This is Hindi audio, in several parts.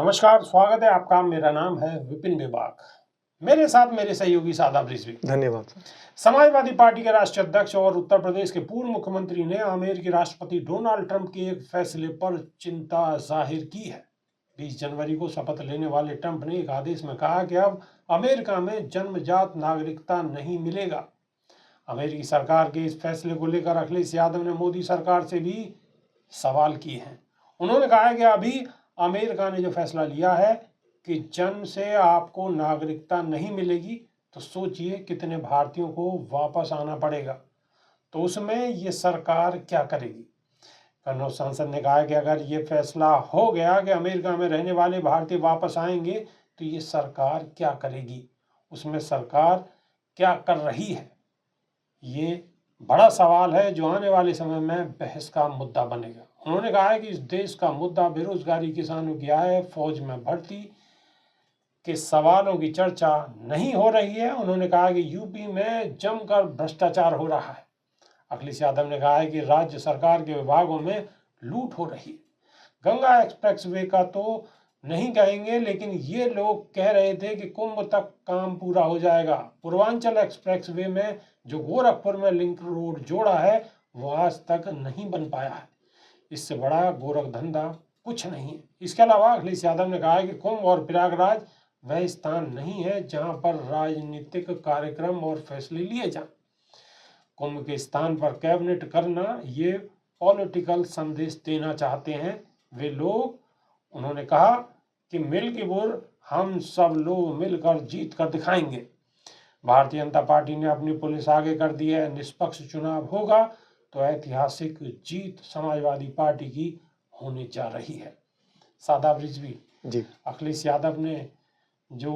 नमस्कार, स्वागत है आपका। मेरा नाम है विपिन बेबाक। मेरे साथ मेरे सहयोगी सादाब रिजवी। धन्यवाद। समाजवादी पार्टी के राष्ट्रीय अध्यक्ष और उत्तर प्रदेश के पूर्व मुख्यमंत्री ने अमेरिकी राष्ट्रपति डोनाल्ड ट्रंप के एक फैसले पर चिंता जाहिर की है। 20 जनवरी को शपथ लेने वाले ट्रंप ने एक आदेश में कहा कि अब अमेरिका में जन्मजात नागरिकता नहीं मिलेगा। अमेरिकी सरकार के इस फैसले को लेकर अखिलेश यादव ने मोदी सरकार से भी सवाल किए हैं। उन्होंने कहा कि अभी अमेरिका ने जो फैसला लिया है कि जन्म से आपको नागरिकता नहीं मिलेगी, तो सोचिए कितने भारतीयों को वापस आना पड़ेगा। तो उसमें ये सरकार क्या करेगी। कन्नौज सांसद ने कहा कि अगर ये फैसला हो गया कि अमेरिका में रहने वाले भारतीय वापस आएंगे, तो ये सरकार क्या करेगी, उसमें सरकार क्या कर रही है, ये बड़ा सवाल है जो आने वाले समय में बहस का मुद्दा बनेगा। उन्होंने कहा है कि इस देश का मुद्दा बेरोजगारी, किसानों की आय, फौज में भर्ती के सवालों की चर्चा नहीं हो रही है। उन्होंने कहा कि यूपी में जमकर भ्रष्टाचार हो रहा है। अखिलेश यादव ने कहा है कि राज्य सरकार के विभागों में लूट हो रही है। गंगा एक्सप्रेसवे का तो नहीं कहेंगे, लेकिन ये लोग कह रहे थे कि कुंभ तक काम पूरा हो जाएगा। पूर्वांचल एक्सप्रेसवे में जो गोरखपुर में लिंक रोड जोड़ा है, वो आज तक नहीं बन पाया है। इससे बड़ा गोरख धंधा कुछ नहीं है। इसके अलावा अखिलेश यादव ने कहा है कि कुंभ और प्रयागराज वह स्थान नहीं है जहां पर राजनीतिक कार्यक्रम और फैसले लिए जाएं। कुंभ के स्थान पर कैबिनेट करना, ये पॉलिटिकल संदेश देना चाहते हैं वे लोग। उन्होंने कहा कि मिल के बोल हम सब लोग मिलकर जीत कर दिखाएंगे। भारतीय जनता पार्टी ने अपनी पुलिस आगे कर दी है। निष्पक्ष चुनाव होगा तो ऐतिहासिक जीत समाजवादी पार्टी की होने जा रही है। सादाब रिजवी जी, अखिलेश यादव ने जो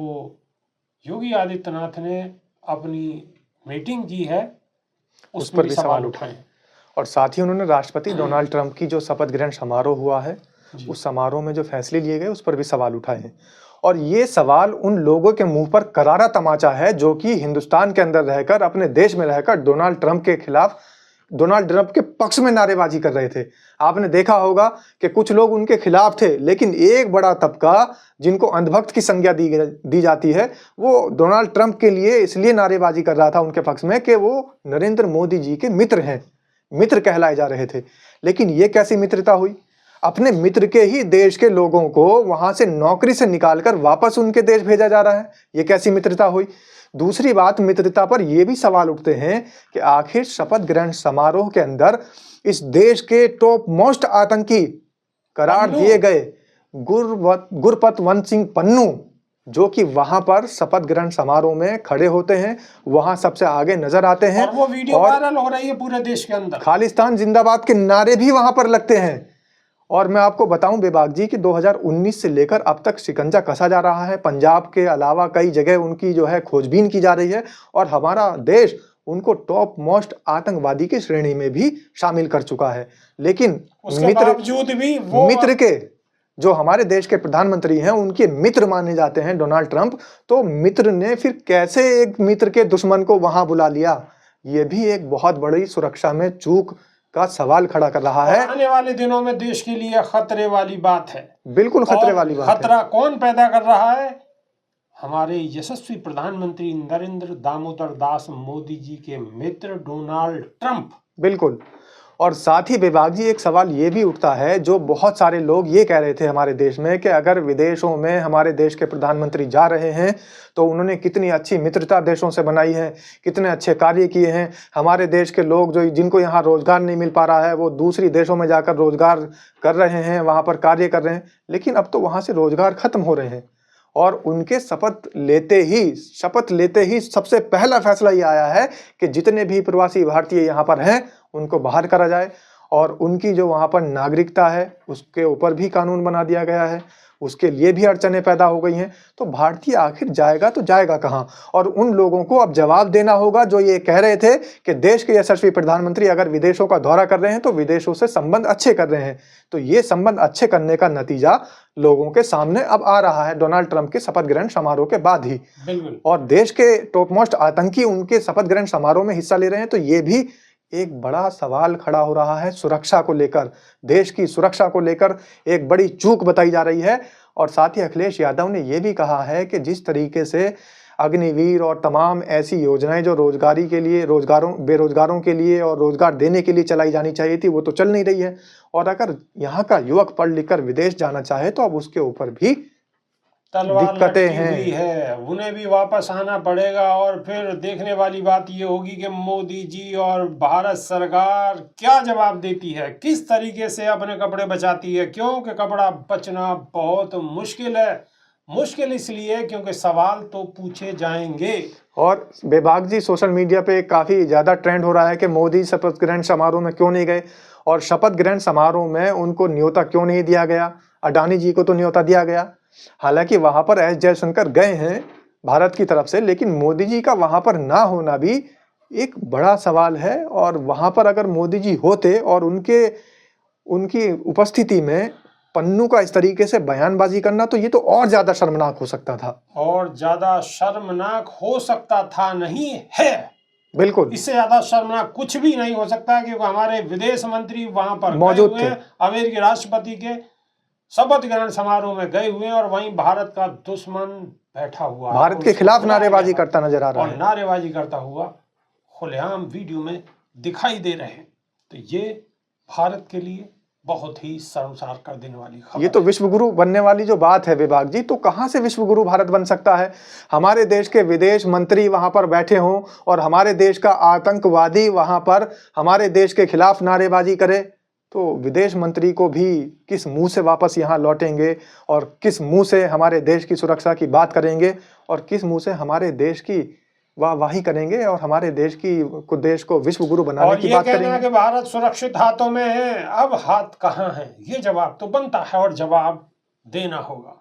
योगी आदित्यनाथ ने अपनी मीटिंग की है उस पर भी सवाल उठाए, और साथ ही उन्होंने राष्ट्रपति डोनाल्ड ट्रंप की जो शपथ ग्रहण समारोह हुआ है, उस समारोह में जो फैसले लिए गए उस पर भी सवाल उठाए हैं। और ये सवाल उन लोगों के मुंह पर करारा तमाचा है जो कि हिंदुस्तान के अंदर रहकर, अपने देश में रहकर डोनाल्ड ट्रंप के खिलाफ, डोनाल्ड ट्रंप के पक्ष में नारेबाजी कर रहे थे। आपने देखा होगा कि कुछ लोग उनके खिलाफ थे, लेकिन एक बड़ा तबका जिनको अंधभक्त की संज्ञा दी जाती है, वो डोनाल्ड ट्रंप के लिए इसलिए नारेबाजी कर रहा था उनके पक्ष में कि वो नरेंद्र मोदी जी के मित्र हैं, मित्र कहलाए जा रहे थे। लेकिन ये कैसी मित्रता हुई? अपने मित्र के ही देश के लोगों को वहां से नौकरी से निकालकर वापस उनके देश भेजा जा रहा है। ये कैसी मित्रता हुई? दूसरी बात, मित्रता पर यह भी सवाल उठते हैं कि आखिर शपथ ग्रहण समारोह के अंदर इस देश के टॉप मोस्ट आतंकी करार दिए गए गुरपतवंत सिंह पन्नू, जो कि वहां पर शपथ ग्रहण समारोह में खड़े होते हैं, वहां सबसे आगे नजर आते हैं, और वो वीडियो वायरल हो रही है पूरे देश के अंदर। खालिस्तान जिंदाबाद के नारे भी वहां पर लगते हैं। और मैं आपको बताऊं बेबाक जी कि 2019 से लेकर अब तक शिकंजा कसा जा रहा है। पंजाब के अलावा कई जगह उनकी जो है खोजबीन की जा रही है, और हमारा देश उनको टॉप मोस्ट आतंकवादी की श्रेणी में भी शामिल कर चुका है। लेकिन मित्र के जो हमारे देश के प्रधानमंत्री हैं, उनके मित्र माने जाते हैं डोनाल्ड ट्रंप, तो मित्र ने फिर कैसे एक मित्र के दुश्मन को वहां बुला लिया? ये भी एक बहुत बड़ी सुरक्षा में चूक का सवाल खड़ा कर रहा है। आने वाले दिनों में देश के लिए खतरे वाली बात है। बिल्कुल खतरे वाली बात है। खतरा कौन पैदा कर रहा है? हमारे यशस्वी प्रधानमंत्री नरेंद्र दामोदर दास मोदी जी के मित्र डोनाल्ड ट्रंप। बिल्कुल। और साथ ही बेबाक जी, एक सवाल ये भी उठता है, जो बहुत सारे लोग ये कह रहे थे हमारे देश में, कि अगर विदेशों में हमारे देश के प्रधानमंत्री जा रहे हैं तो उन्होंने कितनी अच्छी मित्रता देशों से बनाई है, कितने अच्छे कार्य किए हैं। हमारे देश के लोग जो जिनको यहाँ रोजगार नहीं मिल पा रहा है, वो दूसरी देशों में जाकर रोजगार कर रहे हैं, वहाँ पर कार्य कर रहे हैं। लेकिन अब तो वहाँ से रोजगार खत्म हो रहे हैं, और उनके शपथ लेते ही सबसे पहला फैसला ये आया है कि जितने भी प्रवासी भारतीय यहाँ पर हैं उनको बाहर करा जाए, और उनकी जो वहाँ पर नागरिकता है उसके ऊपर भी कानून बना दिया गया है। उसके लिए भी अड़चनें पैदा हो गई हैं। तो भारतीय आखिर जाएगा तो जाएगा कहाँ? और उन लोगों को अब जवाब देना होगा जो ये कह रहे थे कि देश के यशस्वी प्रधानमंत्री अगर विदेशों का दौरा कर रहे हैं तो विदेशों से संबंध अच्छे कर रहे हैं। तो ये संबंध अच्छे करने का नतीजा लोगों के सामने अब आ रहा है डोनाल्ड ट्रंप के शपथ ग्रहण समारोह के बाद ही। और देश के टॉप मोस्ट आतंकी उनके शपथ ग्रहण समारोह में हिस्सा ले रहे हैं, तो ये भी एक बड़ा सवाल खड़ा हो रहा है। सुरक्षा को लेकर, देश की सुरक्षा को लेकर एक बड़ी चूक बताई जा रही है। और साथ ही अखिलेश यादव ने यह भी कहा है कि जिस तरीके से अग्निवीर और तमाम ऐसी योजनाएं जो रोजगारी के लिए बेरोजगारों के लिए और रोजगार देने के लिए चलाई जानी चाहिए थी, वो तो चल नहीं रही है। और अगर यहाँ का युवक पढ़ लिख कर विदेश जाना चाहे तो अब उसके ऊपर भी तलवार दिक्कतें लटकी हुई है, उन्हें भी वापस आना पड़ेगा। और फिर देखने वाली बात ये होगी कि मोदी जी और भारत सरकार क्या जवाब देती है, किस तरीके से अपने कपड़े बचाती है, क्योंकि कपड़ा बचना बहुत मुश्किल है। मुश्किल इसलिए क्योंकि सवाल तो पूछे जाएंगे। और बेबाक जी, सोशल मीडिया पे काफी ज्यादा ट्रेंड हो रहा है कि मोदी शपथ ग्रहण समारोह में क्यों नहीं गए, और शपथ ग्रहण समारोह में उनको न्योता क्यों नहीं दिया गया। अडानी जी को तो न्योता दिया गया, हालांकि वहां पर एस जयशंकर गए हैं भारत की तरफ से, लेकिन मोदी जी का वहां पर ना होना भी एक बड़ा सवाल है। और वहां पर अगर मोदी जी होते और उनकी उपस्थिति में पन्नू का इस तरीके से बयानबाजी करना, तो ये तो और ज्यादा शर्मनाक हो सकता था। और ज्यादा शर्मनाक हो सकता था, नहीं है। बिल्कुल, इससे ज्यादा शर्मनाक कुछ भी नहीं हो सकता, क्योंकि हमारे विदेश मंत्री वहां पर मौजूद थे, अमेरिकी राष्ट्रपति के शपथ ग्रहण समारोह में गए हुए हैं, और वहीं भारत का दुश्मन बैठा हुआ है, भारत के खिलाफ नारेबाजी करता नजर आ रहा और है, नारेबाजी करता हुआ खुलेआम वीडियो में दिखाई दे रहे हैं। तो ये भारत के लिए बहुत ही शर्मसार कर देने वाली खबर। ये तो विश्वगुरु बनने वाली जो बात है विभाग जी, तो कहां से विश्वगुरु भारत बन सकता है। हमारे देश के विदेश मंत्री वहां पर बैठे हों और हमारे देश का आतंकवादी वहां पर हमारे देश के खिलाफ नारेबाजी करे, तो विदेश मंत्री को भी किस मुंह से वापस यहाँ लौटेंगे, और किस मुंह से हमारे देश की सुरक्षा की बात करेंगे, और किस मुंह से हमारे देश की वाहवाही करेंगे और हमारे देश को विश्व गुरु बनाने की बात करेंगे। और ये कहना कि भारत सुरक्षित हाथों में है, अब हाथ कहाँ है, ये जवाब तो बनता है और जवाब देना होगा।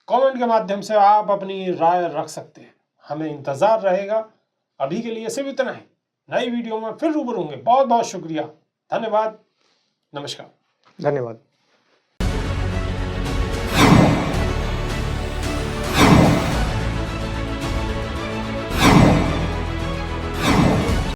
कमेंट के माध्यम से आप अपनी राय रख सकते हैं, हमें इंतजार रहेगा। अभी के लिए सिर्फ इतना ही, नई वीडियो में फिर रूबरू होंगे। बहुत बहुत शुक्रिया, धन्यवाद, नमस्कार। धन्यवाद।